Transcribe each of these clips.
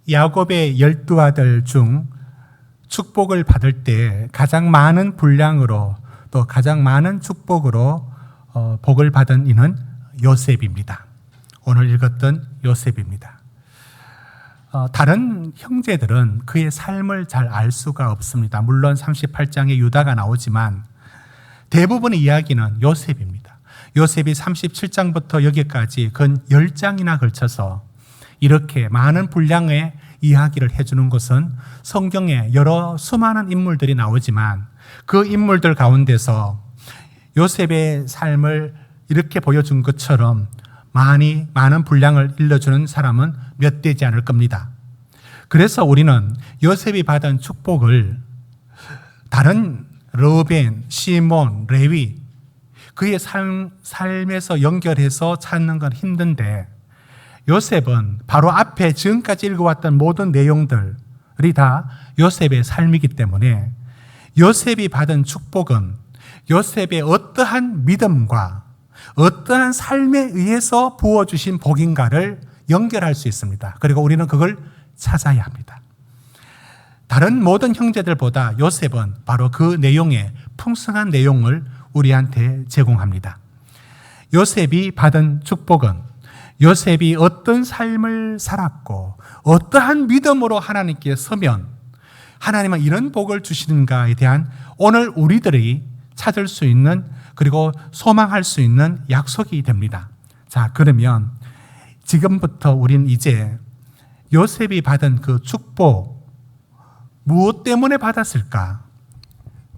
야곱의 12아들 중 축복을 받을 때 가장 많은 분량으로 또 가장 많은 축복으로 복을 받은 이는 요셉입니다. 오늘 읽었던 요셉입니다. 다른 형제들은 그의 삶을 잘 알 수가 없습니다. 물론 38장에 유다가 나오지만 대부분의 이야기는 요셉입니다. 요셉이 37장부터 여기까지 근 10장이나 걸쳐서 이렇게 많은 분량의 이야기를 해주는 것은 성경에 여러 수많은 인물들이 나오지만 그 인물들 가운데서 요셉의 삶을 이렇게 보여준 것처럼 많은 분량을 일러주는 사람은 몇 되지 않을 겁니다. 그래서 우리는 요셉이 받은 축복을 다른 르벤, 시몬, 레위 그의 삶에서 연결해서 찾는 건 힘든데 요셉은 바로 앞에 지금까지 읽어왔던 모든 내용들이 다 요셉의 삶이기 때문에 요셉이 받은 축복은 요셉의 어떠한 믿음과 어떠한 삶에 의해서 부어주신 복인가를 연결할 수 있습니다. 그리고 우리는 그걸 찾아야 합니다. 다른 모든 형제들보다 요셉은 바로 그 내용의 풍성한 내용을 우리한테 제공합니다. 요셉이 받은 축복은 요셉이 어떤 삶을 살았고 어떠한 믿음으로 하나님께 서면 하나님은 이런 복을 주시는가에 대한 오늘 우리들이 찾을 수 있는 그리고 소망할 수 있는 약속이 됩니다. 자, 그러면 지금부터 우린 이제 요셉이 받은 그 축복 무엇 때문에 받았을까?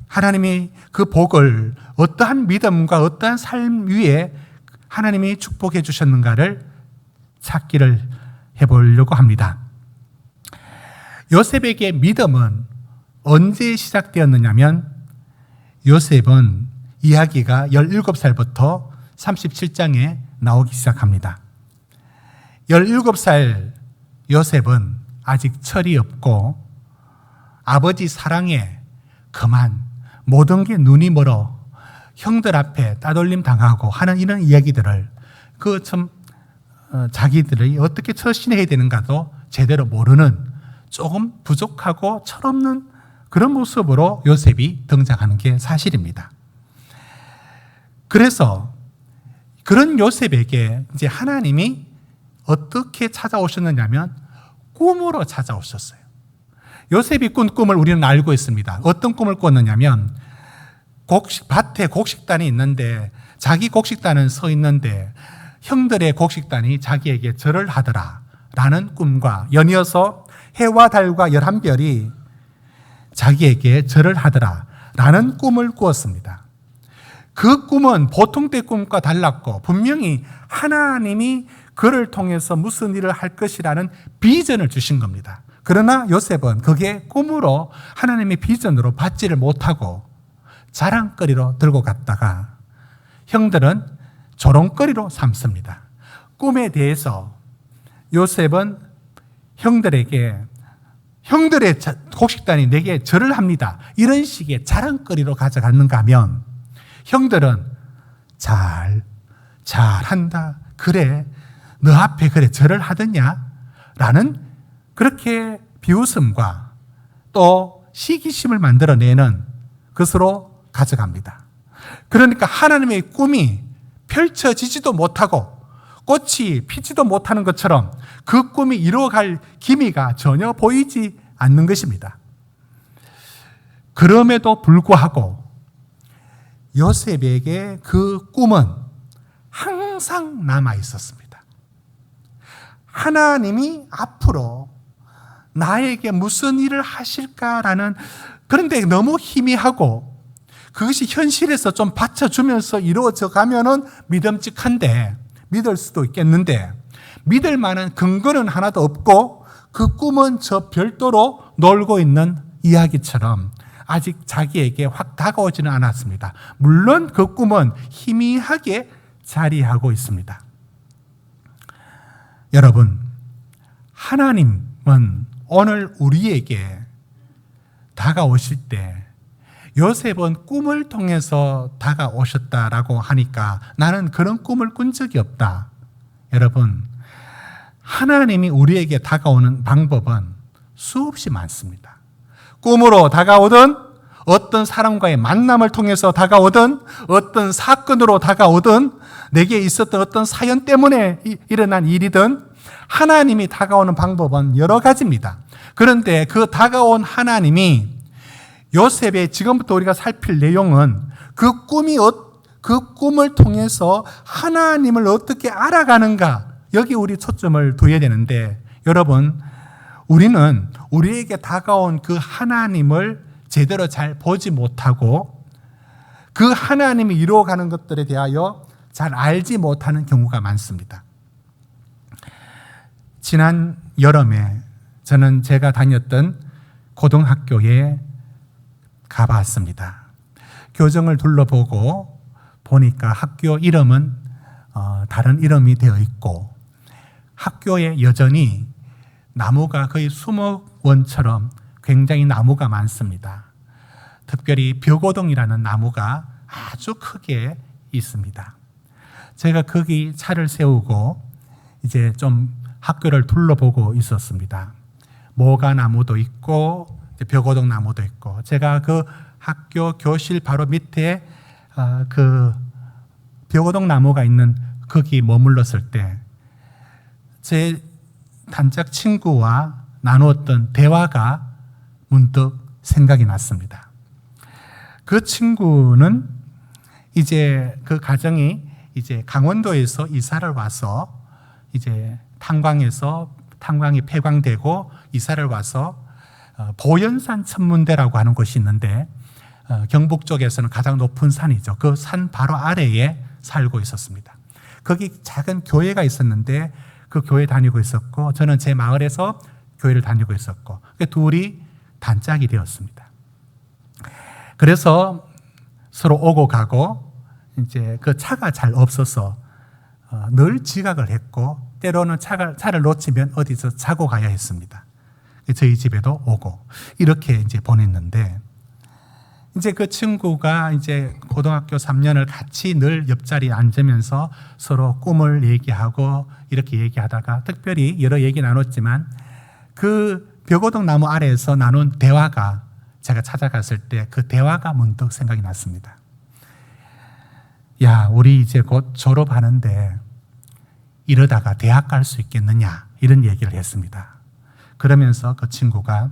하나님이 그 복을 어떠한 믿음과 어떠한 삶 위에 하나님이 축복해 주셨는가를 찾기를 해보려고 합니다. 요셉에게 믿음은 언제 시작되었느냐면 요셉은 이야기가 17살부터 37장에 나오기 시작합니다. 17살 요셉은 아직 철이 없고 아버지 사랑에 그만 모든 게 눈이 멀어 형들 앞에 따돌림 당하고 하는 이런 이야기들을 자기들이 어떻게 처신해야 되는가도 제대로 모르는 조금 부족하고 철없는 그런 모습으로 요셉이 등장하는 게 사실입니다. 그래서 그런 요셉에게 이제 하나님이 어떻게 찾아오셨느냐면 꿈으로 찾아오셨어요. 요셉이 꾼 꿈을 우리는 알고 있습니다. 어떤 꿈을 꿨느냐면 밭에 곡식단이 있는데 자기 곡식단은 서 있는데 형들의 곡식단이 자기에게 절을 하더라 라는 꿈과 연이어서 해와 달과 11별이 자기에게 절을 하더라 라는 꿈을 꾸었습니다. 그 꿈은 보통 때 꿈과 달랐고 분명히 하나님이 그를 통해서 무슨 일을 할 것이라는 비전을 주신 겁니다. 그러나 요셉은 그게 꿈으로 하나님의 비전으로 받지를 못하고 자랑거리로 들고 갔다가 형들은 조롱거리로 삼습니다. 꿈에 대해서 요셉은 형들에게 형들의 곡식단이 내게 절을 합니다. 이런 식의 자랑거리로 가져갔는가 하면 형들은 잘한다. 그래, 너 앞에 그래 절을 하더냐? 라는 그렇게 비웃음과 또 시기심을 만들어내는 것으로 가져갑니다. 그러니까 하나님의 꿈이 펼쳐지지도 못하고 꽃이 피지도 못하는 것처럼 그 꿈이 이루어갈 기미가 전혀 보이지 않는 것입니다. 그럼에도 불구하고 요셉에게 그 꿈은 항상 남아 있었습니다. 하나님이 앞으로 나에게 무슨 일을 하실까라는, 그런데 너무 희미하고 그것이 현실에서 좀 받쳐주면서 이루어져 가면은 믿음직한데, 믿을 수도 있겠는데 믿을 만한 근거는 하나도 없고 그 꿈은 저 별도로 놀고 있는 이야기처럼 아직 자기에게 확 다가오지는 않았습니다. 물론 그 꿈은 희미하게 자리하고 있습니다. 여러분, 하나님은 오늘 우리에게 다가오실 때 요셉은 꿈을 통해서 다가오셨다라고 하니까 나는 그런 꿈을 꾼 적이 없다. 여러분, 하나님이 우리에게 다가오는 방법은 수없이 많습니다. 꿈으로 다가오든, 어떤 사람과의 만남을 통해서 다가오든, 어떤 사건으로 다가오든, 내게 있었던 어떤 사연 때문에 일어난 일이든, 하나님이 다가오는 방법은 여러 가지입니다. 그런데 그 다가온 하나님이 요셉의 지금부터 우리가 살필 내용은 그 꿈을 통해서 하나님을 어떻게 알아가는가, 여기 우리 초점을 둬야 되는데, 여러분, 우리는 우리에게 다가온 그 하나님을 제대로 잘 보지 못하고 그 하나님이 이루어가는 것들에 대하여 잘 알지 못하는 경우가 많습니다. 지난 여름에 저는 제가 다녔던 고등학교에 가봤습니다. 교정을 둘러보고 보니까 학교 이름은 다른 이름이 되어 있고, 학교에 여전히 나무가 거의 수목원처럼 굉장히 나무가 많습니다. 특별히 벽오동이라는 나무가 아주 크게 있습니다. 제가 거기 차를 세우고 이제 좀 학교를 둘러보고 있었습니다. 모가 나무도 있고 벽오동 나무도 있고, 제가 그 학교 교실 바로 밑에 그 벽오동 나무가 있는 거기 머물렀을 때 제 단짝 친구와 나누었던 대화가 문득 생각이 났습니다. 그 친구는 이제 그 가정이 이제 강원도에서 이사를 와서 이제 탄광이 폐광되고 이사를 와서 보현산 천문대라고 하는 곳이 있는데, 경북 쪽에서는 가장 높은 산이죠. 그 산 바로 아래에 살고 있었습니다. 거기 작은 교회가 있었는데 그 교회 다니고 있었고, 저는 제 마을에서 교회를 다니고 있었고, 둘이 단짝이 되었습니다. 그래서 서로 오고 가고, 이제 그 차가 잘 없어서 늘 지각을 했고, 때로는 차를 놓치면 어디서 자고 가야 했습니다. 저희 집에도 오고, 이렇게 이제 보냈는데, 이제 그 친구가 이제 고등학교 3년을 같이 늘 옆자리에 앉으면서 서로 꿈을 얘기하고 이렇게 얘기하다가, 특별히 여러 얘기 나눴지만 그 벽오동 나무 아래에서 나눈 대화가, 제가 찾아갔을 때 그 대화가 문득 생각이 났습니다. 야, 우리 이제 곧 졸업하는데 이러다가 대학 갈 수 있겠느냐, 이런 얘기를 했습니다. 그러면서 그 친구가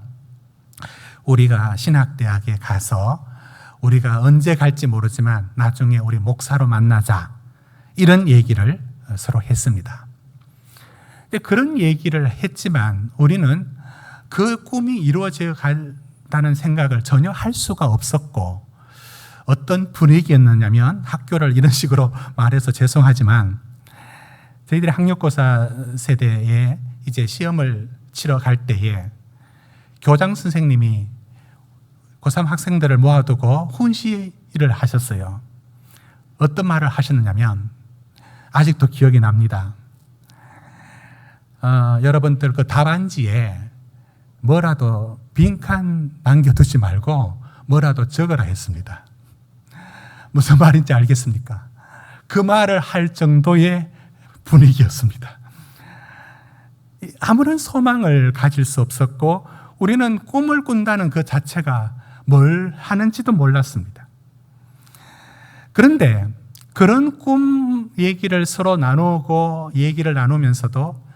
우리가 신학대학에 가서 우리가 언제 갈지 모르지만 나중에 우리 목사로 만나자, 이런 얘기를 서로 했습니다. 근데 그런 얘기를 했지만 우리는 그 꿈이 이루어져 간다는 생각을 전혀 할 수가 없었고, 어떤 분위기였느냐면, 학교를 이런 식으로 말해서 죄송하지만 저희들이 학력고사 세대에 이제 시험을 치러 갈 때에 교장 선생님이 고3 학생들을 모아두고 훈시를 하셨어요. 어떤 말을 하셨느냐면, 아직도 기억이 납니다. 여러분들 그 답안지에 뭐라도 빈칸 남겨두지 말고 뭐라도 적으라 했습니다. 무슨 말인지 알겠습니까? 그 말을 할 정도의 분위기였습니다. 아무런 소망을 가질 수 없었고, 우리는 꿈을 꾼다는 그 자체가 뭘 하는지도 몰랐습니다. 그런데 그런 꿈 얘기를 서로 나누고 얘기를 나누면서도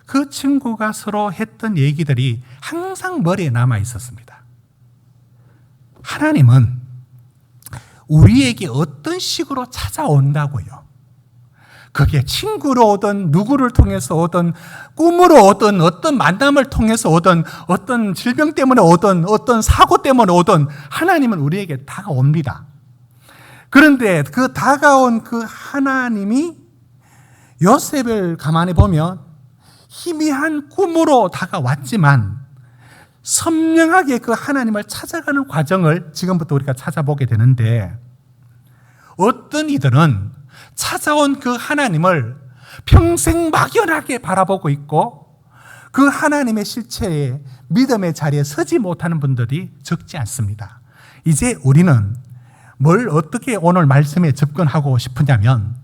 그 친구가 서로 했던 얘기들이 항상 머리에 남아 있었습니다. 하나님은 우리에게 어떤 식으로 찾아온다고요. 그게 친구로 오든 누구를 통해서 오든 꿈으로 오든 어떤 만남을 통해서 오든 어떤 질병 때문에 오든 어떤 사고 때문에 오든 하나님은 우리에게 다가옵니다. 그런데 그 다가온 그 하나님이 요셉을 가만히 보면 희미한 꿈으로 다가왔지만 선명하게 그 하나님을 찾아가는 과정을 지금부터 우리가 찾아보게 되는데, 어떤 이들은 찾아온 그 하나님을 평생 막연하게 바라보고 있고 그 하나님의 실체에 믿음의 자리에 서지 못하는 분들이 적지 않습니다. 이제 우리는 뭘 어떻게 오늘 말씀에 접근하고 싶으냐면,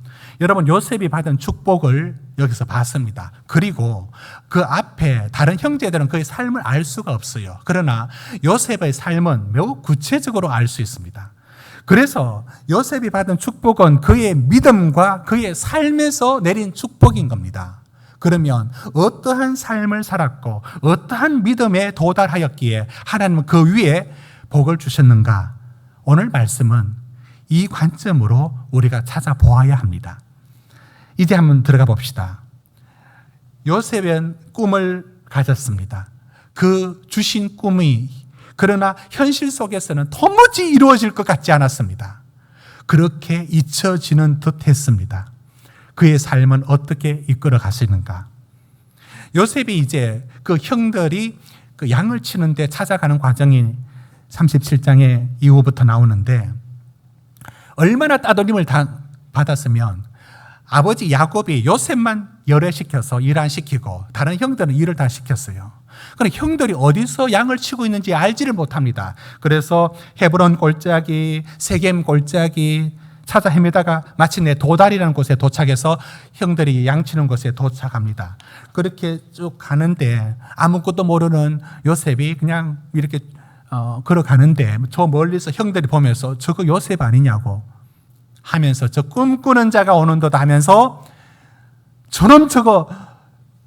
여러분 요셉이 받은 축복을 여기서 봤습니다. 그리고 그 앞에 다른 형제들은 그의 삶을 알 수가 없어요. 그러나 요셉의 삶은 매우 구체적으로 알 수 있습니다. 그래서 요셉이 받은 축복은 그의 믿음과 그의 삶에서 내린 축복인 겁니다. 그러면 어떠한 삶을 살았고 어떠한 믿음에 도달하였기에 하나님은 그 위에 복을 주셨는가? 오늘 말씀은 이 관점으로 우리가 찾아보아야 합니다. 이제 한번 들어가 봅시다. 요셉은 꿈을 가졌습니다. 그 주신 꿈이 그러나 현실 속에서는 도무지 이루어질 것 같지 않았습니다. 그렇게 잊혀지는 듯 했습니다. 그의 삶은 어떻게 이끌어 가시는가? 요셉이 이제 그 형들이 그 양을 치는데 찾아가는 과정이 37장의 이후부터 나오는데 얼마나 따돌림을 받았으면 아버지 야곱이 요셉만 열애시켜서 일 안 시키고 다른 형들은 일을 다 시켰어요. 그런데 형들이 어디서 양을 치고 있는지 알지를 못합니다. 그래서 헤브론 골짜기, 세겜 골짜기 찾아 헤매다가 마침내 도달이라는 곳에 도착해서 형들이 양 치는 곳에 도착합니다. 그렇게 쭉 가는데 아무것도 모르는 요셉이 그냥 이렇게 걸어가는데 저 멀리서 형들이 보면서 저거 요셉 아니냐고 하면서 저 꿈꾸는 자가 오는도다 하면서 저놈 저거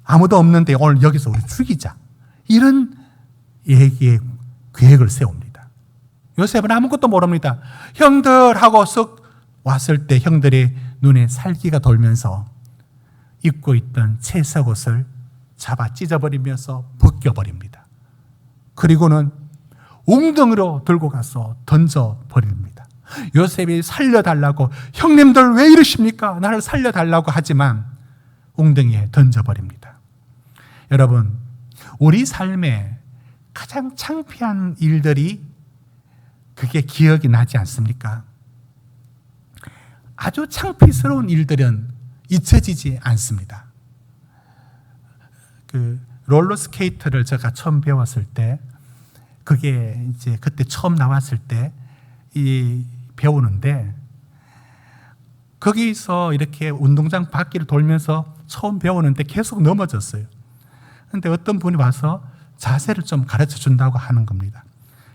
아무도 없는데 오늘 여기서 우리 죽이자. 이런 얘기의 계획을 세웁니다. 요셉은 아무것도 모릅니다. 형들하고 쓱 왔을 때 형들의 눈에 살기가 돌면서 입고 있던 채석옷을 잡아 찢어버리면서 벗겨버립니다. 그리고는 웅덩이로 들고 가서 던져버립니다. 요셉이 살려달라고 형님들 왜 이러십니까? 나를 살려달라고 하지만 웅덩이에 던져버립니다. 여러분, 우리 삶에 가장 창피한 일들이 그게 기억이 나지 않습니까? 아주 창피스러운 일들은 잊혀지지 않습니다. 그 롤러스케이트를 제가 처음 배웠을 때 그게 이제 그때 처음 나왔을 때 배우는데 거기서 이렇게 운동장 바퀴를 돌면서 처음 배우는데 계속 넘어졌어요. 근데 어떤 분이 와서 자세를 좀 가르쳐 준다고 하는 겁니다.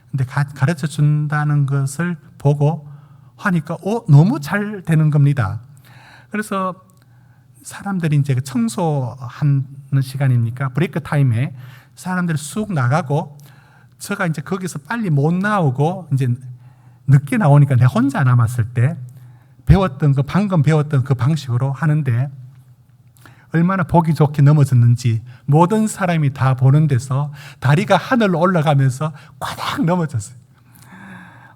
근데 가르쳐 준다는 것을 보고 하니까 너무 잘 되는 겁니다. 그래서 사람들이 이제 청소하는 시간이니까 브레이크 타임에 사람들이 쑥 나가고 제가 이제 거기서 빨리 못 나오고 이제 늦게 나오니까 내가 혼자 남았을 때 방금 배웠던 그 방식으로 하는데 얼마나 보기 좋게 넘어졌는지 모든 사람이 다 보는 데서 다리가 하늘로 올라가면서 꽈닥 넘어졌어요.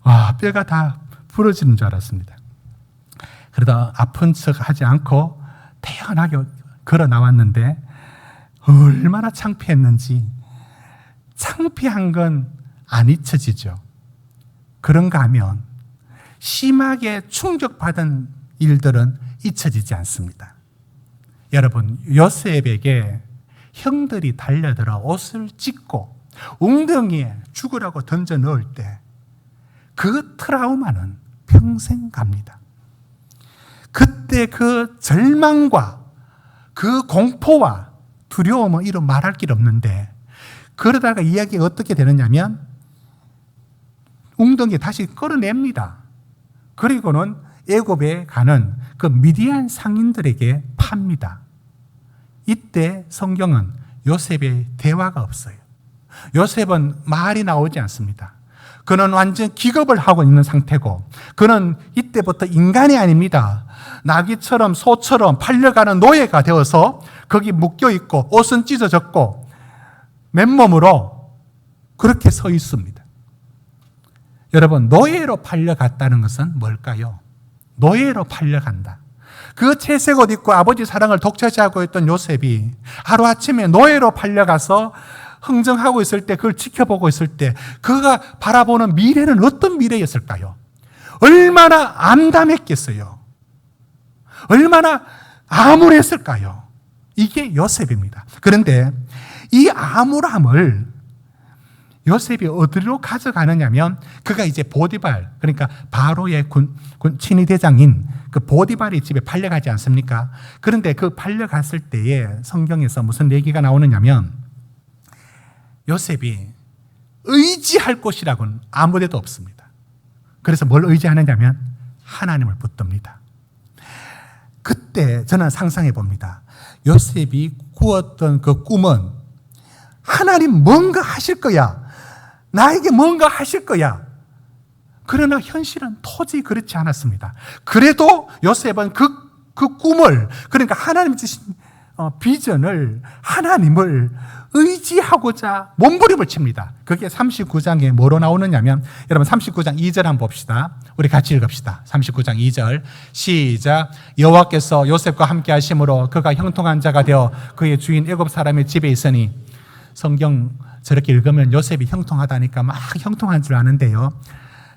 와, 뼈가 다 부러지는 줄 알았습니다. 그러다 아픈 척 하지 않고 태연하게 걸어 나왔는데 얼마나 창피했는지. 창피한 건 안 잊혀지죠. 그런가 하면 심하게 충격받은 일들은 잊혀지지 않습니다. 여러분, 요셉에게 형들이 달려들어 옷을 찢고 웅덩이에 죽으라고 던져 넣을 때 그 트라우마는 평생 갑니다. 그때 그 절망과 그 공포와 두려움은 이루 말할 길 없는데 그러다가 이야기가 어떻게 되느냐면 웅덩이에 다시 끌어냅니다. 그리고는 애굽에 가는 그 미디안 상인들에게 팝니다. 이때 성경은 요셉의 대화가 없어요. 요셉은 말이 나오지 않습니다. 그는 완전 기겁을 하고 있는 상태고 그는 이때부터 인간이 아닙니다. 나귀처럼 소처럼 팔려가는 노예가 되어서 거기 묶여있고 옷은 찢어졌고 맨몸으로 그렇게 서 있습니다. 여러분, 노예로 팔려갔다는 것은 뭘까요? 노예로 팔려간다. 그 채색 옷 입고 아버지 사랑을 독차지하고 있던 요셉이 하루아침에 노예로 팔려가서 흥정하고 있을 때, 그걸 지켜보고 있을 때 그가 바라보는 미래는 어떤 미래였을까요? 얼마나 암담했겠어요? 얼마나 암울했을까요? 이게 요셉입니다. 그런데 이 암울함을 요셉이 어디로 가져가느냐면 그가 이제 보디발, 그러니까 바로의 친위 대장인 그 보디발의 집에 팔려가지 않습니까? 그런데 그 팔려갔을 때에 성경에서 무슨 얘기가 나오느냐면 요셉이 의지할 곳이라고는 아무 데도 없습니다. 그래서 뭘 의지하느냐면 하나님을 붙듭니다. 그때 저는 상상해 봅니다. 요셉이 꾸었던 그 꿈은 하나님 뭔가 하실 거야. 나에게 뭔가 하실 거야. 그러나 현실은 도저히 그렇지 않았습니다. 그래도 요셉은 그 꿈을, 그러니까 하나님 주신 비전을, 하나님을 의지하고자 몸부림을 칩니다. 그게 39장에 뭐로 나오느냐면, 여러분 39장 2절 한번 봅시다. 우리 같이 읽읍시다. 39장 2절 시작. 여호와께서 요셉과 함께 하심으로 그가 형통한 자가 되어 그의 주인 애굽 사람의 집에 있으니, 성경 저렇게 읽으면 요셉이 형통하다니까 막 형통한 줄 아는데요,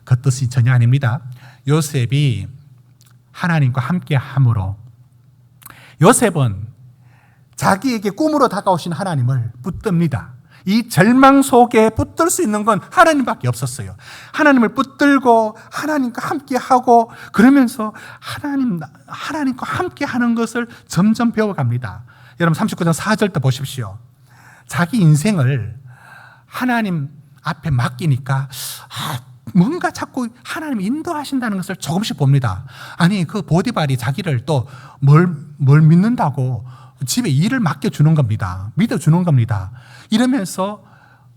그 뜻이 전혀 아닙니다. 요셉이 하나님과 함께 함으로 요셉은 자기에게 꿈으로 다가오신 하나님을 붙듭니다. 이 절망 속에 붙들 수 있는 건 하나님밖에 없었어요. 하나님을 붙들고 하나님과 함께하고 그러면서 하나님과 함께하는 것을 점점 배워갑니다. 여러분 39장 4절도 보십시오. 자기 인생을 하나님 앞에 맡기니까 뭔가 자꾸 하나님이 인도하신다는 것을 조금씩 봅니다. 아니 그 보디발이 자기를 또 뭘 믿는다고 집에 일을 맡겨주는 겁니다. 믿어주는 겁니다. 이러면서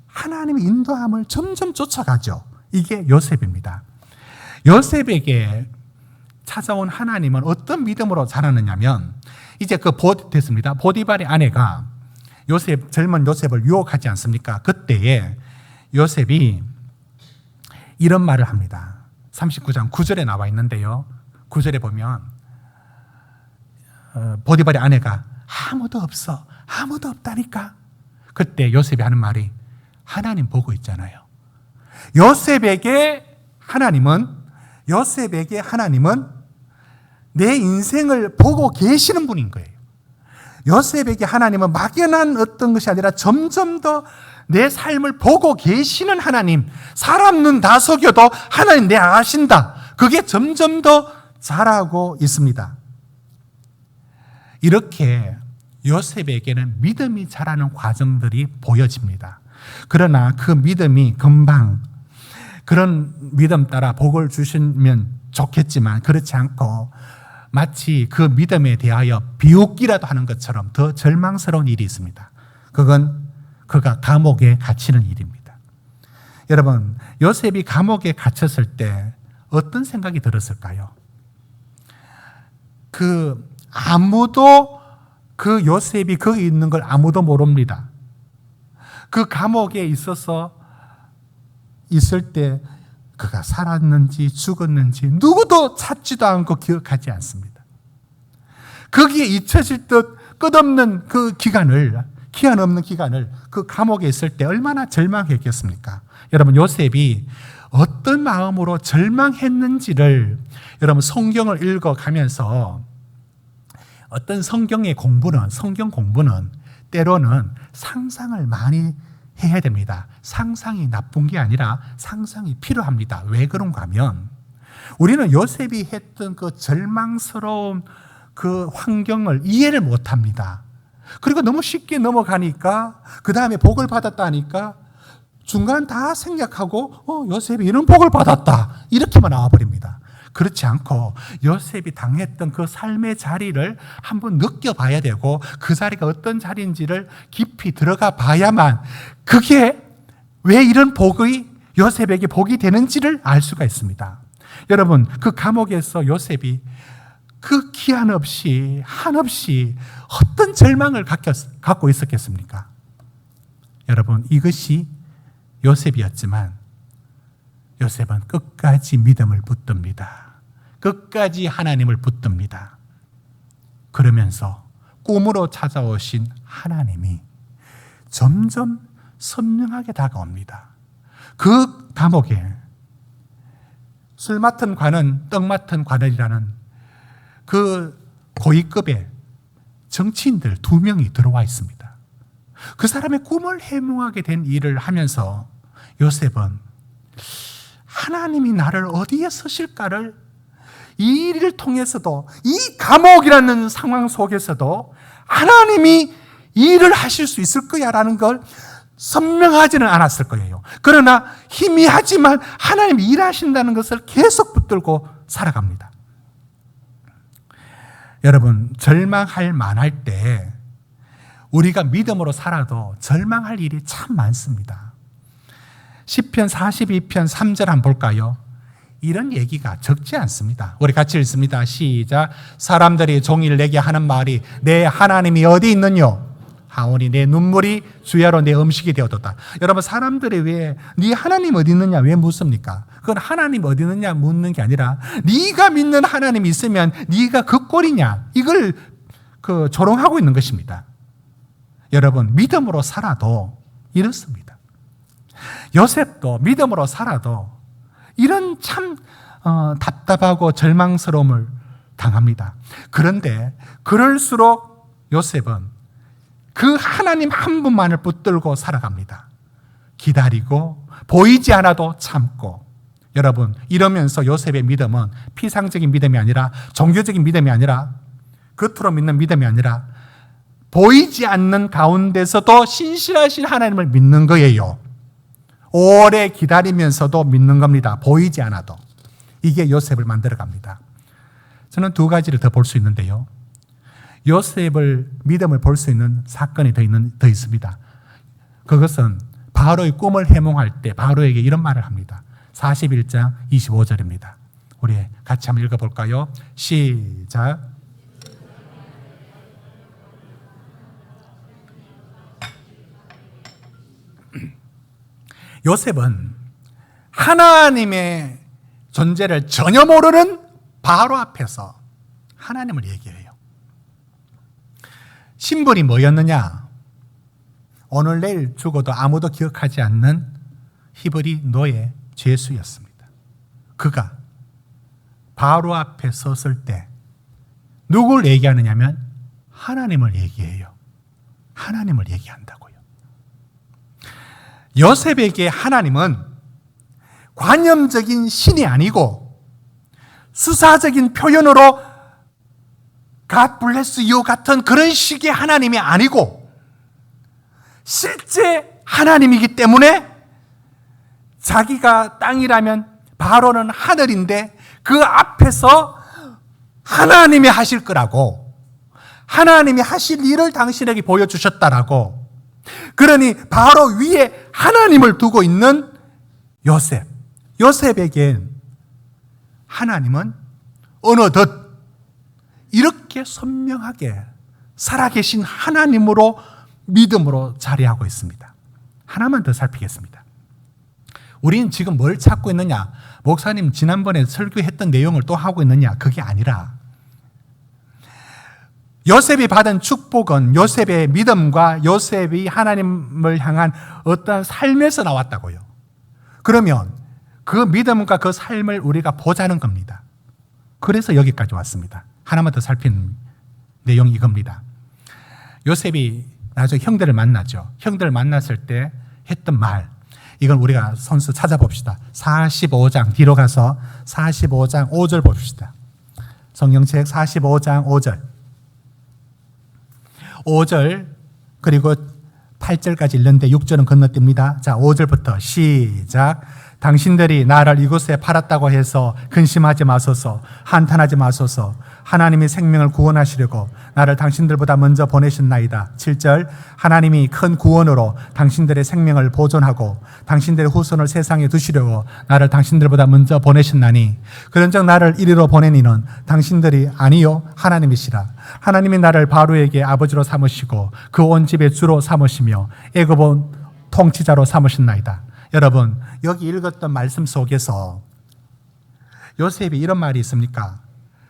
하나님의 인도함을 점점 쫓아가죠. 이게 요셉입니다. 요셉에게 찾아온 하나님은 어떤 믿음으로 자라느냐면, 이제 됐습니다. 보디발의 아내가 젊은 요셉을 유혹하지 않습니까? 그때에 요셉이 이런 말을 합니다. 39장 9절에 나와 있는데요, 9절에 보면 보디발의 아내가 아무도 없어, 아무도 없다니까. 그때 요셉이 하는 말이 하나님 보고 있잖아요. 요셉에게 하나님은 내 인생을 보고 계시는 분인 거예요. 요셉에게 하나님은 막연한 어떤 것이 아니라 점점 더 내 삶을 보고 계시는 하나님, 사람 눈 다 속여도 하나님 내 아신다. 그게 점점 더 자라고 있습니다. 이렇게 요셉에게는 믿음이 자라는 과정들이 보여집니다. 그러나 그 믿음이 금방, 그런 믿음 따라 복을 주시면 좋겠지만 그렇지 않고 마치 그 믿음에 대하여 비웃기라도 하는 것처럼 더 절망스러운 일이 있습니다. 그건 그가 감옥에 갇히는 일입니다. 여러분, 요셉이 감옥에 갇혔을 때 어떤 생각이 들었을까요? 아무도 그 요셉이 거기 있는 걸 아무도 모릅니다. 그 감옥에 있을 때 그가 살았는지 죽었는지 누구도 찾지도 않고 기억하지 않습니다. 거기에 잊혀질 듯 끝없는 그 기한 없는 기간을 그 감옥에 있을 때 얼마나 절망했겠습니까? 여러분, 요셉이 어떤 마음으로 절망했는지를 여러분 성경을 읽어가면서, 어떤 성경 공부는 때로는 상상을 많이 해야 됩니다. 상상이 나쁜 게 아니라 상상이 필요합니다. 왜 그런가 하면, 우리는 요셉이 했던 그 절망스러운 그 환경을 이해를 못 합니다. 그리고 너무 쉽게 넘어가니까, 그 다음에 복을 받았다니까 중간 다 생략하고 요셉이 이런 복을 받았다 이렇게만 나와버립니다. 그렇지 않고 요셉이 당했던 그 삶의 자리를 한번 느껴봐야 되고, 그 자리가 어떤 자리인지를 깊이 들어가 봐야만 그게 왜 이런 복이 요셉에게 복이 되는지를 알 수가 있습니다. 여러분, 그 감옥에서 요셉이 그 기한 없이 한없이 어떤 절망을 갖고 있었겠습니까? 여러분, 이것이 요셉이었지만 요셉은 끝까지 믿음을 붙듭니다. 끝까지 하나님을 붙듭니다. 그러면서 꿈으로 찾아오신 하나님이 점점 선명하게 다가옵니다. 그 감옥에 술 맡은 관은, 떡 맡은 관원이라는 그 고위급의 정치인들 2명이 들어와 있습니다. 그 사람의 꿈을 해몽하게 된 일을 하면서 요셉은 하나님이 나를 어디에 서실까를 이 일을 통해서도, 이 감옥이라는 상황 속에서도 하나님이 이 일을 하실 수 있을 거야 라는 걸 선명하지는 않았을 거예요. 그러나 희미하지만 하나님이 일하신다는 것을 계속 붙들고 살아갑니다. 여러분, 절망할 만할 때 우리가 믿음으로 살아도 절망할 일이 참 많습니다. 시편 42편 3절 한번 볼까요? 이런 얘기가 적지 않습니다. 우리 같이 읽습니다. 시작. 사람들이 종일 내게 하는 말이 내 하나님이 어디 있느뇨? 하오니 내 눈물이 주야로 내 음식이 되어뒀다. 여러분, 사람들이 왜 네 하나님 어디 있느냐 왜 묻습니까? 그건 하나님 어디 있느냐 묻는 게 아니라 네가 믿는 하나님이 있으면 네가 그 꼴이냐 이걸 조롱하고 있는 것입니다. 여러분, 믿음으로 살아도 이렇습니다. 요셉도 믿음으로 살아도 이런 참 답답하고 절망스러움을 당합니다. 그런데 그럴수록 요셉은 그 하나님 한 분만을 붙들고 살아갑니다. 기다리고 보이지 않아도 참고. 여러분, 이러면서 요셉의 믿음은 피상적인 믿음이 아니라 종교적인 믿음이 아니라 겉으로 믿는 믿음이 아니라 보이지 않는 가운데서도 신실하신 하나님을 믿는 거예요. 오래 기다리면서도 믿는 겁니다. 보이지 않아도. 이게 요셉을 만들어갑니다. 저는 두 가지를 더 볼 수 있는데요. 요셉을 믿음을 볼 수 있는 사건이 더 있습니다. 그것은 바로의 꿈을 해몽할 때 바로에게 이런 말을 합니다. 41장 25절입니다. 우리 같이 한번 읽어볼까요? 시작. 요셉은 하나님의 존재를 전혀 모르는 바로 앞에서 하나님을 얘기해요. 신분이 뭐였느냐? 오늘 내일 죽어도 아무도 기억하지 않는 히브리 노예 죄수였습니다. 그가 바로 앞에 섰을 때 누굴 얘기하느냐면 하나님을 얘기해요. 하나님을 얘기한다고요. 요셉에게 하나님은 관념적인 신이 아니고 수사적인 표현으로 God bless you 같은 그런 식의 하나님이 아니고 실제 하나님이기 때문에 자기가 땅이라면 바로는 하늘인데 그 앞에서 하나님이 하실 거라고, 하나님이 하실 일을 당신에게 보여주셨다라고. 그러니 바로 위에 하나님을 두고 있는 요셉. 요셉에겐 하나님은 어느덧 이렇게 선명하게 살아계신 하나님으로 믿음으로 자리하고 있습니다. 하나만 더 살피겠습니다. 우리는 지금 뭘 찾고 있느냐? 목사님 지난번에 설교했던 내용을 또 하고 있느냐? 그게 아니라 요셉이 받은 축복은 요셉의 믿음과 요셉이 하나님을 향한 어떤 삶에서 나왔다고요. 그러면 그 믿음과 그 삶을 우리가 보자는 겁니다. 그래서 여기까지 왔습니다. 하나만 더 살피는 내용이 이겁니다. 요셉이 나중에 형들을 만나죠. 형들을 만났을 때 했던 말, 이건 우리가 손수 찾아봅시다. 45장 뒤로 가서 45장 5절 봅시다. 성경책 45장 5절 그리고 8절까지 읽는데 6절은 건너뜁니다. 자, 5절부터 시작. 당신들이 나를 이곳에 팔았다고 해서 근심하지 마소서, 한탄하지 마소서. 하나님이 생명을 구원하시려고 나를 당신들보다 먼저 보내셨나이다. 7절. 하나님이 큰 구원으로 당신들의 생명을 보존하고 당신들의 후손을 세상에 두시려고 나를 당신들보다 먼저 보내셨나니 그런즉 나를 이리로 보낸 이는 당신들이 아니요 하나님이시라. 하나님이 나를 바로에게 아버지로 삼으시고 그 온 집의 주로 삼으시며 애굽 통치자로 삼으셨나이다. 여러분, 여기 읽었던 말씀 속에서 요셉이 이런 말이 있습니까?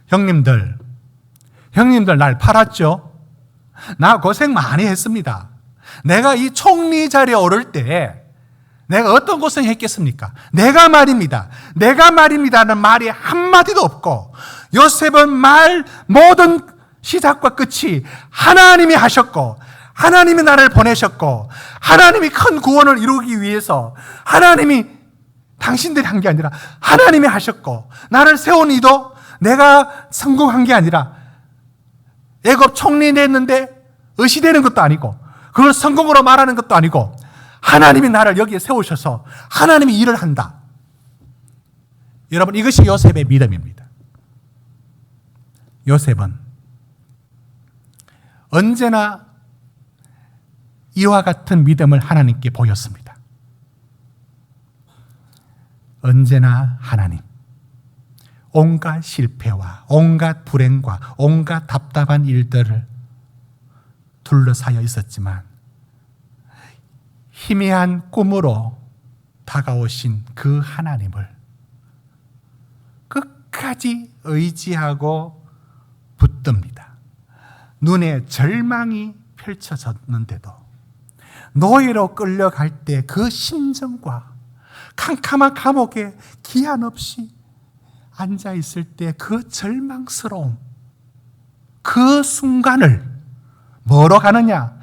형님들 날 팔았죠? 나 고생 많이 했습니다. 내가 이 총리 자리에 오를 때 내가 어떤 고생했겠습니까? 내가 말입니다는 말이 한마디도 없고 요셉은 말 모든 시작과 끝이 하나님이 하셨고 하나님이 나를 보내셨고 하나님이 큰 구원을 이루기 위해서 하나님이 당신들이 한 게 아니라 하나님이 하셨고 나를 세운 이도 내가 성공한 게 아니라 애굽 총리 됐는데 의시되는 것도 아니고 그걸 성공으로 말하는 것도 아니고 하나님이 나를 여기에 세우셔서 하나님이 일을 한다. 여러분, 이것이 요셉의 믿음입니다. 요셉은 언제나 이와 같은 믿음을 하나님께 보였습니다. 언제나 하나님, 온갖 실패와 온갖 불행과 온갖 답답한 일들을 둘러싸여 있었지만 희미한 꿈으로 다가오신 그 하나님을 끝까지 의지하고 붙듭니다. 눈에 절망이 펼쳐졌는데도 노예로 끌려갈 때 그 심정과 캄캄한 감옥에 기한 없이 앉아있을 때 그 절망스러움, 그 순간을 뭐로 가느냐?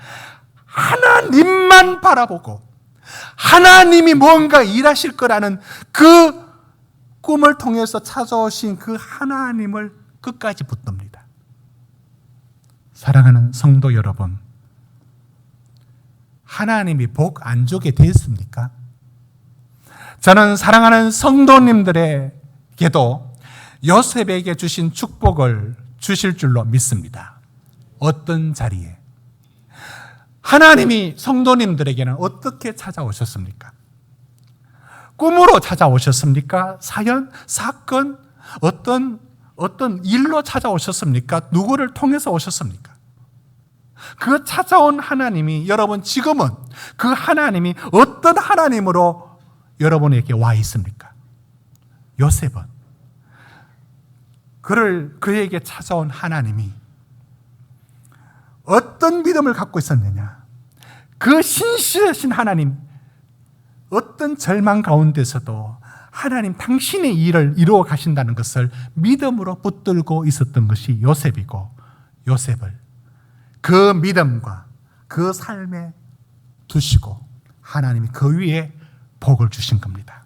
하나님만 바라보고 하나님이 뭔가 일하실 거라는 그 꿈을 통해서 찾아오신 그 하나님을 끝까지 붙듭니다. 사랑하는 성도 여러분, 하나님이 복 안 주게 됐습니까? 저는 사랑하는 성도님들에게도 요셉에게 주신 축복을 주실 줄로 믿습니다. 어떤 자리에? 하나님이 성도님들에게는 어떻게 찾아오셨습니까? 꿈으로 찾아오셨습니까? 사연, 사건, 어떤 일로 찾아오셨습니까? 누구를 통해서 오셨습니까? 그 찾아온 하나님이 여러분 지금은 그 하나님이 어떤 하나님으로 여러분에게 와 있습니까? 요셉은 그에게 찾아온 하나님이 어떤 믿음을 갖고 있었느냐? 그 신실하신 하나님, 어떤 절망 가운데서도 하나님 당신의 일을 이루어 가신다는 것을 믿음으로 붙들고 있었던 것이 요셉이고, 요셉을 그 믿음과 그 삶에 두시고 하나님이 그 위에 복을 주신 겁니다.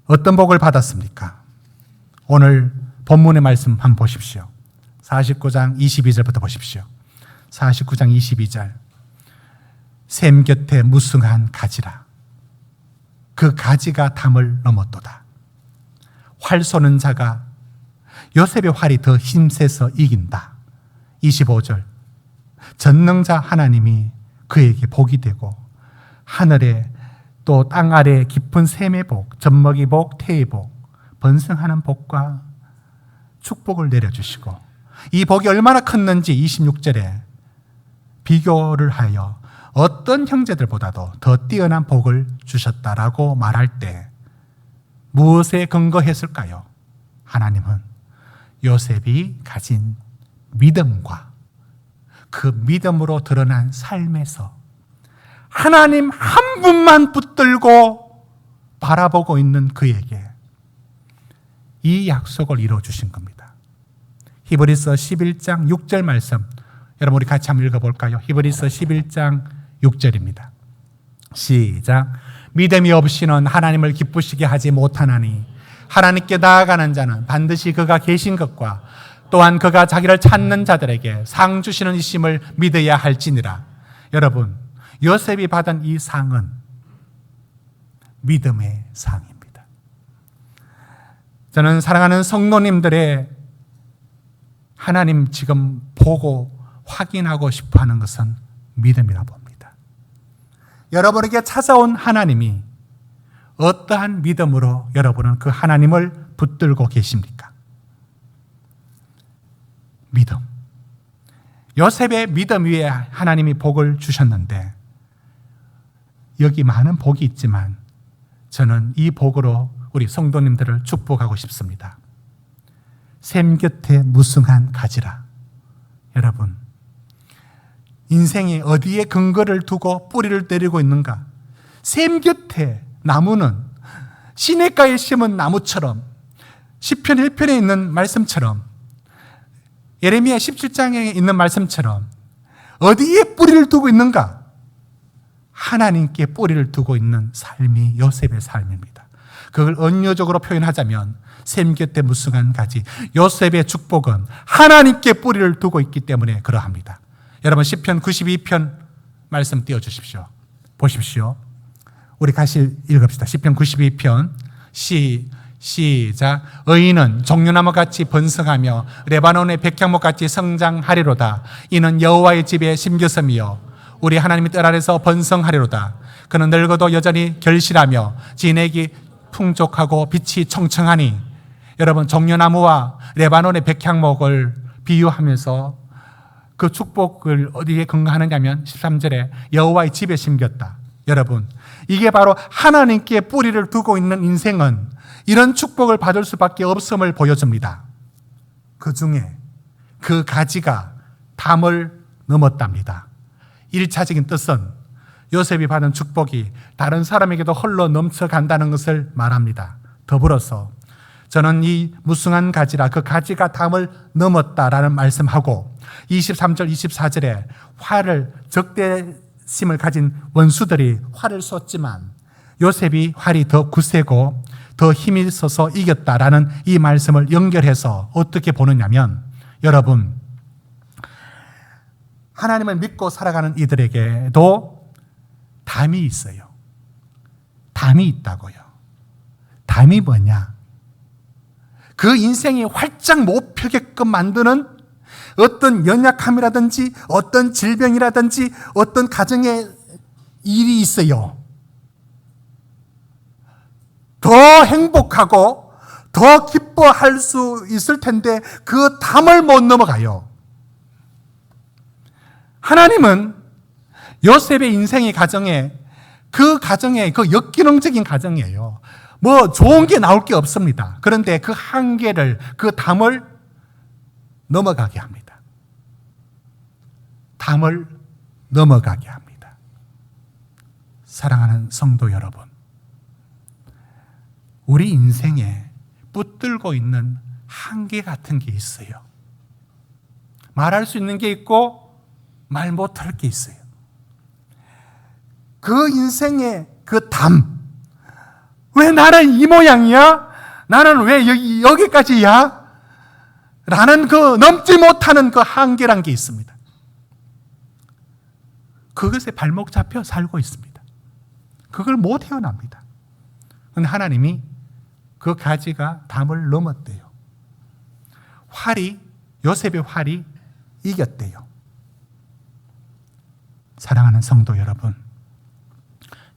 어떤 복을 받았습니까? 오늘 본문의 말씀 한번 보십시오. 49장 22절부터 보십시오. 49장 22절. 샘 곁에 무성한 가지라. 그 가지가 담을 넘었도다. 활 쏘는 자가 요셉의 활이 더 힘세서 이긴다. 25절. 전능자 하나님이 그에게 복이 되고 하늘에 또 땅 아래 깊은 샘의 복, 젖먹이 복, 태의 복, 번성하는 복과 축복을 내려주시고 이 복이 얼마나 컸는지 26절에 비교를 하여 어떤 형제들보다도 더 뛰어난 복을 주셨다라고 말할 때 무엇에 근거했을까요? 하나님은 요셉이 가진 믿음과 그 믿음으로 드러난 삶에서 하나님 한 분만 붙들고 바라보고 있는 그에게 이 약속을 이루어주신 겁니다. 히브리서 11장 6절 말씀, 여러분 우리 같이 한번 읽어볼까요? 히브리서 11장 6절입니다. 시작. 믿음이 없이는 하나님을 기쁘시게 하지 못하나니 하나님께 나아가는 자는 반드시 그가 계신 것과 또한 그가 자기를 찾는 자들에게 상 주시는 이심을 믿어야 할지니라. 여러분, 요셉이 받은 이 상은 믿음의 상입니다. 저는 사랑하는 성도님들의 하나님 지금 보고 확인하고 싶어 하는 것은 믿음이라 봅니다. 여러분에게 찾아온 하나님이 어떠한 믿음으로 여러분은 그 하나님을 붙들고 계십니까? 믿음. 요셉의 믿음 위에 하나님이 복을 주셨는데 여기 많은 복이 있지만 저는 이 복으로 우리 성도님들을 축복하고 싶습니다. 샘 곁에 무성한 가지라. 여러분, 인생이 어디에 근거를 두고 뿌리를 때리고 있는가? 샘 곁에 나무는 시냇가에 심은 나무처럼 시편 1편에 있는 말씀처럼 예레미야 17장에 있는 말씀처럼 어디에 뿌리를 두고 있는가? 하나님께 뿌리를 두고 있는 삶이 요셉의 삶입니다. 그걸 언어적으로 표현하자면 샘 곁에 무성한 가지, 요셉의 축복은 하나님께 뿌리를 두고 있기 때문에 그러합니다. 여러분 시편 92편 말씀 띄워주십시오. 보십시오. 우리 같이 읽읍시다. 시편 92편 시작. 의인은 종려나무같이 번성하며 레바논의 백향목같이 성장하리로다. 이는 여호와의 집에 심겼음이요 우리 하나님의 뜰 아래서 번성하리로다. 그는 늙어도 여전히 결실하며 진액이 풍족하고 빛이 청청하니. 여러분 종려나무와 레바논의 백향목을 비유하면서 그 축복을 어디에 근거하느냐면 13절에 여호와의 집에 심겼다. 여러분 이게 바로 하나님께 뿌리를 두고 있는 인생은 이런 축복을 받을 수밖에 없음을 보여줍니다. 그 중에 그 가지가 담을 넘었답니다. 1차적인 뜻은 요셉이 받은 축복이 다른 사람에게도 흘러 넘쳐간다는 것을 말합니다. 더불어서 저는 이 무성한 가지라 그 가지가 담을 넘었다라는 말씀하고 23절 24절에 활을 적대심을 가진 원수들이 활을 쏟지만 요셉이 활이 더 굳세고 더 힘이 있어서 이겼다라는 이 말씀을 연결해서 어떻게 보느냐면 여러분 하나님을 믿고 살아가는 이들에게도 담이 있어요. 담이 있다고요. 담이 뭐냐? 그 인생이 활짝 못 펴게끔 만드는 어떤 연약함이라든지 어떤 질병이라든지 어떤 가정의 일이 있어요. 더 행복하고 더 기뻐할 수 있을 텐데 그 담을 못 넘어가요. 하나님은 요셉의 인생의 가정에 그 역기능적인 가정이에요. 뭐 좋은 게 나올 게 없습니다. 그런데 그 한계를 그 담을 넘어가게 합니다. 담을 넘어가게 합니다. 사랑하는 성도 여러분, 우리 인생에 붙들고 있는 한계 같은 게 있어요. 말할 수 있는 게 있고 말 못할 게 있어요. 그 인생의 그 담, 왜 나는 이 모양이야? 나는 왜 여기까지야? 라는 그 넘지 못하는 그 한계란 게 있습니다. 그것에 발목 잡혀 살고 있습니다. 그걸 못 헤어납니다. 그런데 하나님이 그 가지가 담을 넘었대요. 요셉의 활이 이겼대요. 사랑하는 성도 여러분,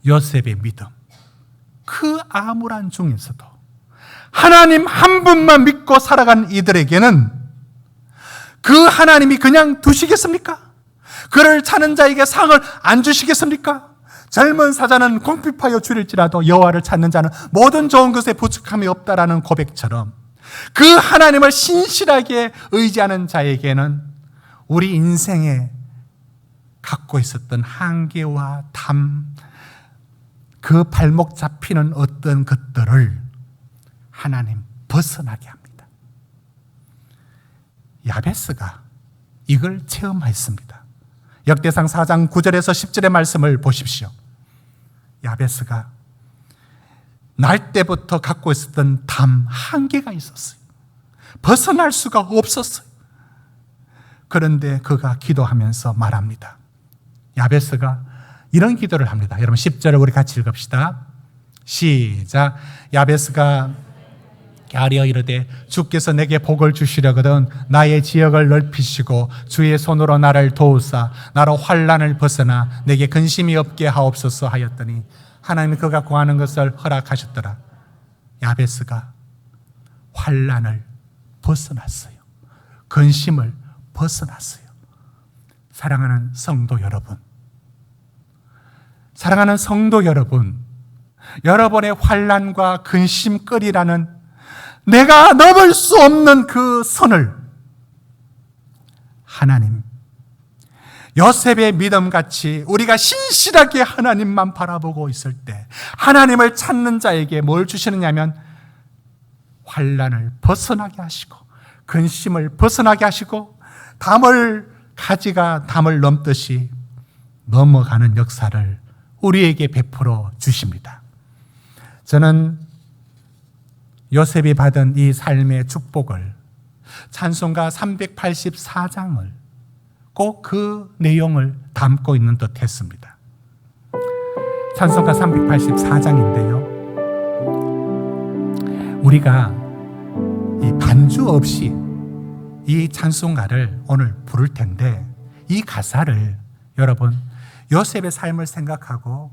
요셉의 믿음, 그 암울한 중에서도 하나님 한 분만 믿고 살아가는 이들에게는 그 하나님이 그냥 두시겠습니까? 그를 찾는 자에게 상을 안 주시겠습니까? 젊은 사자는 궁핍하여 줄일지라도 여호와를 찾는 자는 모든 좋은 것에 부족함이 없다라는 고백처럼 그 하나님을 신실하게 의지하는 자에게는 우리 인생에 갖고 있었던 한계와 담, 그 발목 잡히는 어떤 것들을 하나님 벗어나게 합니다. 야베스가 이걸 체험했습니다. 역대상 4장 9절에서 10절의 말씀을 보십시오. 야베스가 날 때부터 갖고 있었던 담 한계가 있었어요. 벗어날 수가 없었어요. 그런데 그가 기도하면서 말합니다. 야베스가 이런 기도를 합니다. 여러분 10절을 우리 같이 읽읍시다. 시작. 야베스가 아뢰어 이르되 주께서 내게 복을 주시려거든 나의 지역을 넓히시고 주의 손으로 나를 도우사 나로 환난을 벗어나 내게 근심이 없게 하옵소서 하였더니 하나님이 그가 구하는 것을 허락하셨더라. 야베스가 환난을 벗어났어요. 근심을 벗어났어요. 사랑하는 성도 여러분, 사랑하는 성도 여러분, 여러분의 환난과 근심거리라는 내가 넘을 수 없는 그 선을 하나님, 요셉의 믿음같이 우리가 신실하게 하나님만 바라보고 있을 때 하나님을 찾는 자에게 뭘 주시느냐면 환난을 벗어나게 하시고 근심을 벗어나게 하시고 담을 가지가 담을 넘듯이 넘어가는 역사를 우리에게 베풀어 주십니다. 저는 요셉이 받은 이 삶의 축복을 찬송가 384장을 꼭 그 내용을 담고 있는 듯 했습니다. 찬송가 384장인데요. 우리가 이 반주 없이 이 찬송가를 오늘 부를 텐데, 이 가사를 여러분 요셉의 삶을 생각하고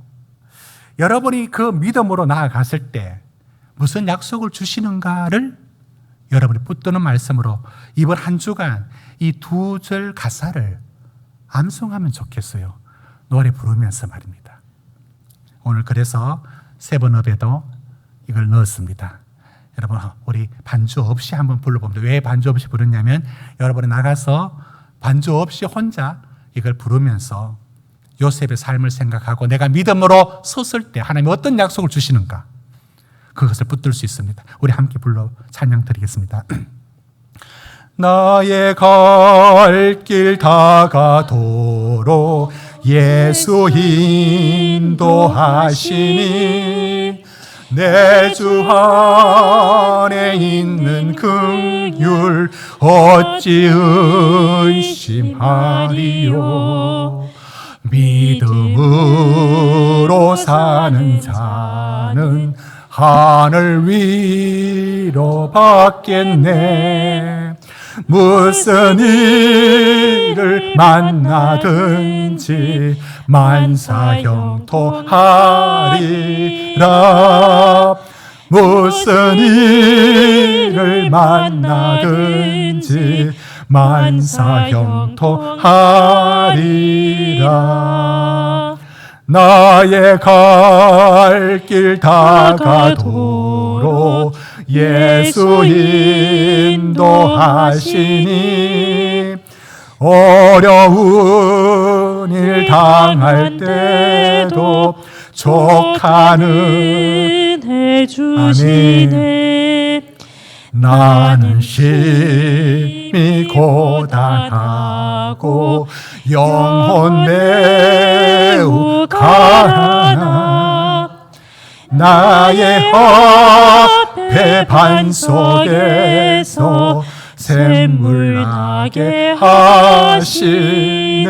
여러분이 그 믿음으로 나아갔을 때 무슨 약속을 주시는가를 여러분이 붙드는 말씀으로 이번 한 주간 이 두 절 가사를 암송하면 좋겠어요. 노래 부르면서 말입니다. 오늘 그래서 세번업에도 이걸 넣었습니다. 여러분, 우리 반주 없이 한번 불러봅니다. 왜 반주 없이 부르냐면 여러분이 나가서 반주 없이 혼자 이걸 부르면서 요셉의 삶을 생각하고 내가 믿음으로 섰을 때 하나님이 어떤 약속을 주시는가, 그것을 붙들 수 있습니다. 우리 함께 불러 찬양 드리겠습니다. 나의 갈 길 다가도록 예수 인도하시니 내 주 안에 있는 긍휼 어찌 의심하리요. 믿음으로 사는 자는 하늘 위로 받겠네. 무슨 일을 만나든지 만사형통하리라. 무슨 일을 만나든지 만사형통하리라. 나의 갈 길 다가도록 예수 인도하시니 어려운 일 당할 때도 족하는 해주시네. 나는 심히 고단하고 영혼 매우 가난하. 나의 앞에 반석에서 샘물 나게 하시네.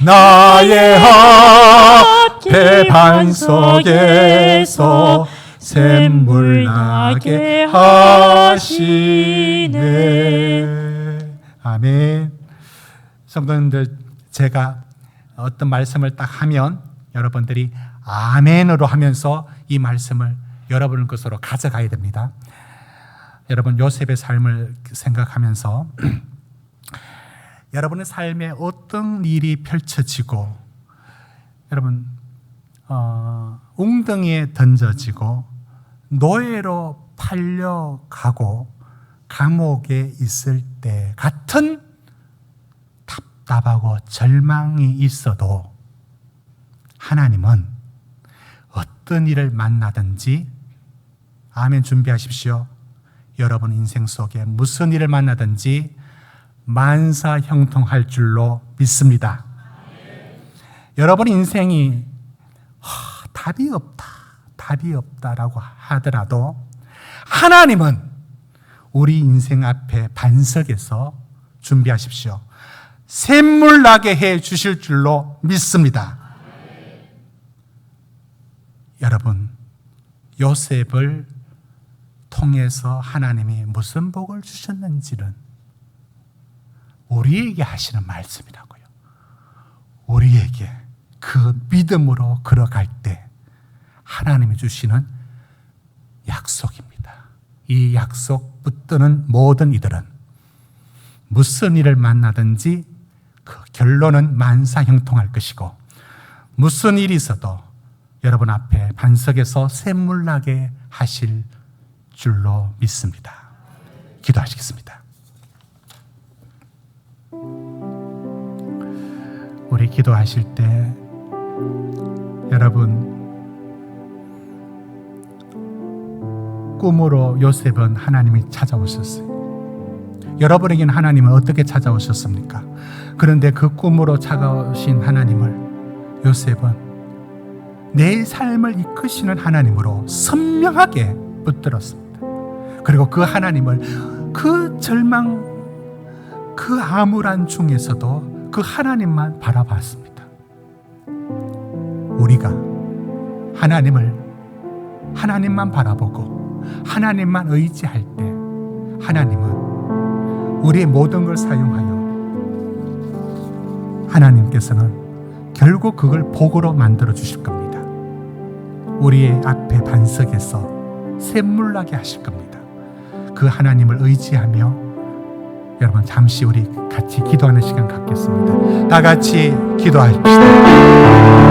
나의 앞에 반석에서 샘물 나게 하시네. 아멘. 성도님들, 제가 어떤 말씀을 딱 하면 여러분들이 아멘으로 하면서 이 말씀을 여러분 것으로 가져가야 됩니다. 여러분, 요셉의 삶을 생각하면서 여러분의 삶에 어떤 일이 펼쳐지고 여러분 웅덩이에 던져지고 노예로 팔려가고 감옥에 있을 때 같은 답답하고 절망이 있어도 하나님은 어떤 일을 만나든지, 아멘 준비하십시오. 여러분 인생 속에 무슨 일을 만나든지 만사형통할 줄로 믿습니다. 여러분 인생이 답이 없다라고 하더라도 하나님은 우리 인생 앞에 반석에서 준비하십시오. 샘물 나게 해 주실 줄로 믿습니다. 여러분, 요셉을 통해서 하나님이 무슨 복을 주셨는지는 우리에게 하시는 말씀이라고요. 우리에게 그 믿음으로 걸어갈 때 하나님이 주시는 약속입니다. 이 약속 붙드는 모든 이들은 무슨 일을 만나든지 그 결론은 만사형통할 것이고, 무슨 일이 있어도 여러분 앞에 반석에서 샘물 나게 하실 줄로 믿습니다. 기도하시겠습니다. 우리 기도하실 때 여러분, 꿈으로 요셉은 하나님이 찾아오셨어요. 여러분에게는 하나님은 어떻게 찾아오셨습니까? 그런데 그 꿈으로 찾아오신 하나님을 요셉은 내 삶을 이끄시는 하나님으로 선명하게 붙들었습니다. 그리고 그 하나님을 그 절망, 그 암울한 중에서도 그 하나님만 바라봤습니다. 우리가 하나님만 바라보고 하나님만 의지할 때 하나님은 우리의 모든 걸 사용하여 하나님께서는 결국 그걸 복으로 만들어 주실 겁니다. 우리의 앞에 반석에서 샘물나게 하실 겁니다. 그 하나님을 의지하며 여러분 잠시 우리 같이 기도하는 시간 갖겠습니다. 다 같이 기도합시다.